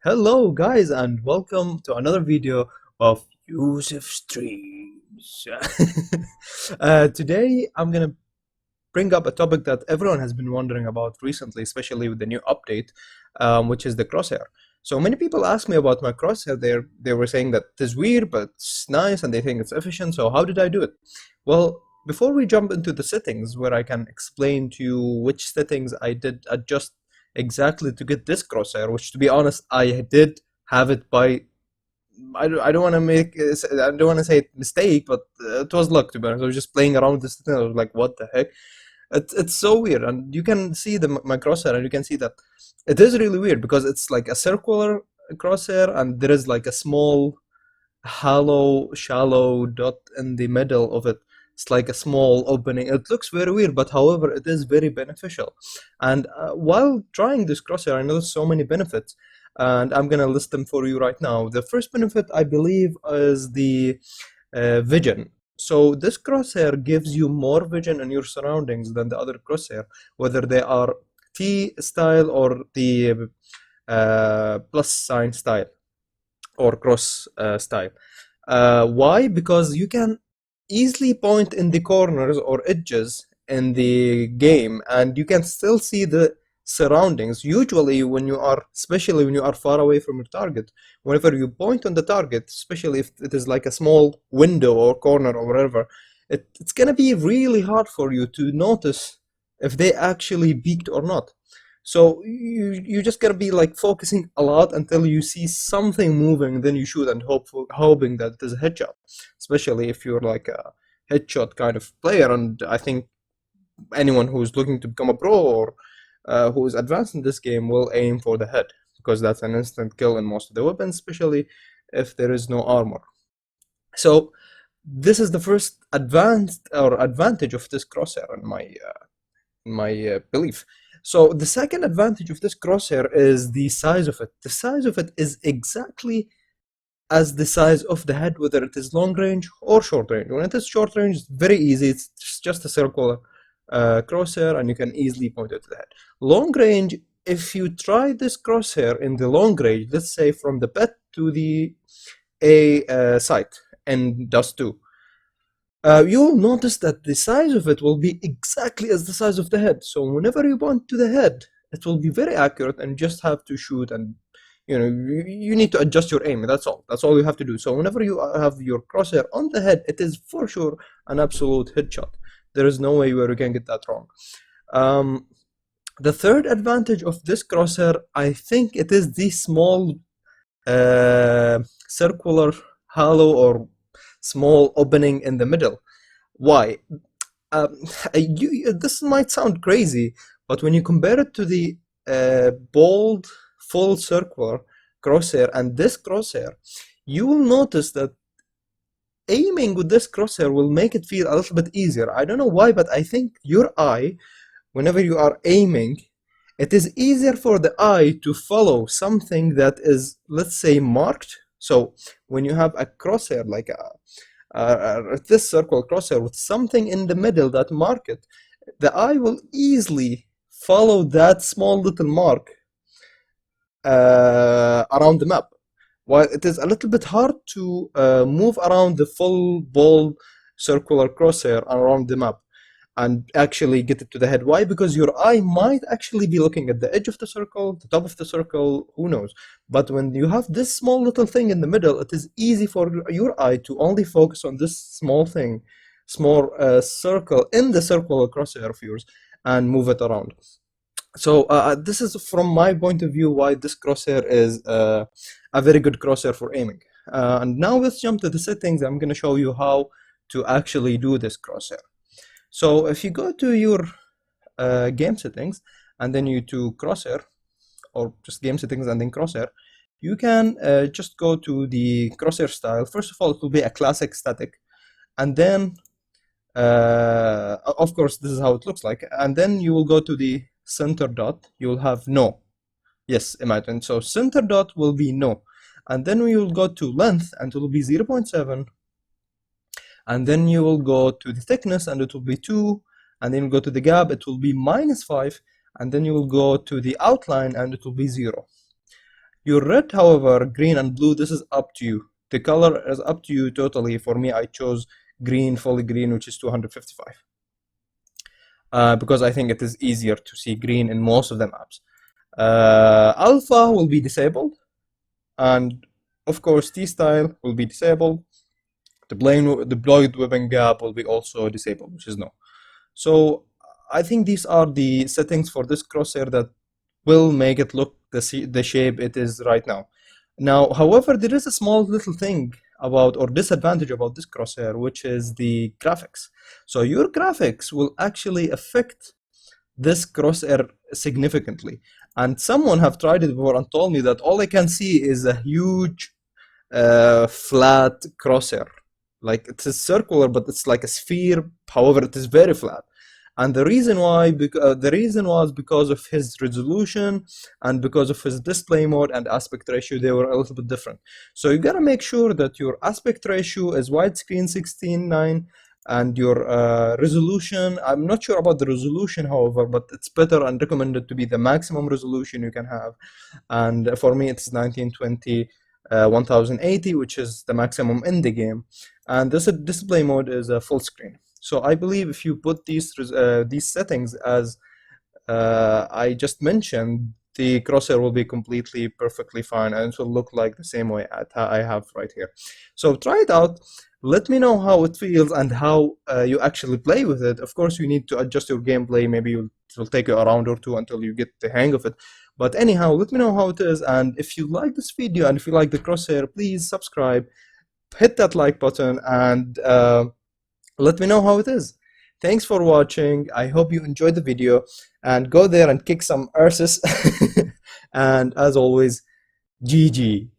Hello guys and welcome to another video of Yousef Streams. Today I'm gonna bring up a topic that everyone has been wondering about recently, especially with the new update, which is the Crosshair. So many people ask me about my Crosshair. They were saying that it is weird but it's nice and they think it's efficient. So how did I do it? Well, before we jump into the settings where I can explain to you which settings I did adjust exactly to get this Crosshair, which to be honest I did have it by I don't want to I don't want to say mistake, but it was luck to be honest. I was just playing around with this thing. I was like, what the heck? It's so weird, and you can see my crosshair, and you can see that it is really weird because it's like a circular crosshair, and there is like a small, hollow, shallow dot in the middle of it. It's like a small opening. It looks very weird, but however, it is very beneficial. And while trying this crosshair, I noticed so many benefits, and I'm gonna list them for you right now. The first benefit, I believe, is the vision. So this crosshair gives you more vision in your surroundings than the other crosshair, whether they are T style or the plus sign style or cross style. Why? Because you can easily point in the corners or edges in the game and you can still see the surroundings. Usually when you are, especially when you are far away from your target, whenever you point on the target, especially if it is like a small window or corner or whatever, it's gonna be really hard for you to notice if they actually peaked or not. So you just gotta be like focusing a lot until you see something moving, then you shoot and hoping that it is a headshot. Especially if you're like a headshot kind of player, and I think anyone who's looking to become a pro or who is advanced in this game will aim for the head because that's an instant kill in most of the weapons, especially if there is no armor. So this is the first advantage of this crosshair in my belief. So the second advantage of this crosshair is the size of it. The size of it is exactly as the size of the head, whether it is long range or short range. When it is short range, it's very easy. It's just a circular crosshair and you can easily point it to the head. Long range, if you try this crosshair in the long range, let's say from the pet to the A site in Dust 2, you'll notice that the size of it will be exactly as the size of the head. So whenever you point to the head, it will be very accurate and you just have to shoot, and you need to adjust your aim. That's all you have to do. So whenever you have your crosshair on the head, it is for sure an absolute headshot. There is no way where you can get that wrong. The third advantage of this crosshair, I think it is the small circular hollow or small opening in the middle. Why? This might sound crazy, but when you compare it to the bold full circular crosshair and this crosshair, you will notice that aiming with this crosshair will make it feel a little bit easier. I don't know why, but I think your eye, whenever you are aiming, it is easier for the eye to follow something that is, let's say, marked. So when you have a crosshair like this circle crosshair with something in the middle that mark it, the eye will easily follow that small little mark around the map. While it is a little bit hard to move around the full bold circular crosshair around the map and actually get it to the head. Why? Because your eye might actually be looking at the edge of the circle, the top of the circle, who knows. But when you have this small little thing in the middle, it is easy for your eye to only focus on this small thing, small circle in the circular crosshair of yours, and move it around. So this is from my point of view why this crosshair is a very good crosshair for aiming. And now let's jump to the settings. I'm going to show you how to actually do this crosshair. So if you go to your game settings and then you to crosshair, or just game settings and then crosshair, you can just go to the crosshair style. First of all, it will be a classic static, and then of course this is how it looks like, and then you will go to the center dot. You will have no. Yes, imagine. So center dot will be no, and then we will go to length and it will be 0.7, and then you will go to the thickness and it will be 2, and then you go to the gap, it will be -5, and then you will go to the outline and it will be 0. Your red, however, green and blue, this is up to you. The color is up to you totally. For me, I chose green, fully green, which is 255. Because I think it is easier to see green in most of the maps. Alpha will be disabled, and of course T-style will be disabled. The deployed weapon gap will be also disabled, which is no. So I think these are the settings for this crosshair that will make it look the shape it is right now. Now, however, there is a small little thing about or disadvantage about this crosshair, which is the graphics. So your graphics will actually affect this crosshair significantly. And someone have tried it before and told me that all I can see is a huge flat crosshair. Like it's a circular, but it's like a sphere. However, it is very flat. And the reason why, the reason was because of his resolution and because of his display mode and aspect ratio, they were a little bit different. So you gotta make sure that your aspect ratio is widescreen 16:9 and your resolution, I'm not sure about the resolution, however, but it's better and recommended to be the maximum resolution you can have. And for me, it's 1920 1080, which is the maximum in the game. And this display mode is a full screen. So I believe if you put these settings as I just mentioned, the crosshair will be completely perfectly fine, and it will look like the same way I have right here. So try it out. Let me know how it feels and how you actually play with it. Of course, you need to adjust your gameplay. Maybe it will take you a round or two until you get the hang of it. But anyhow, let me know how it is. And if you like this video and if you like the crosshair, please subscribe, hit that like button, and let me know how it is. Thanks for watching. I hope you enjoyed the video, and go there and kick some arses. And as always, GG.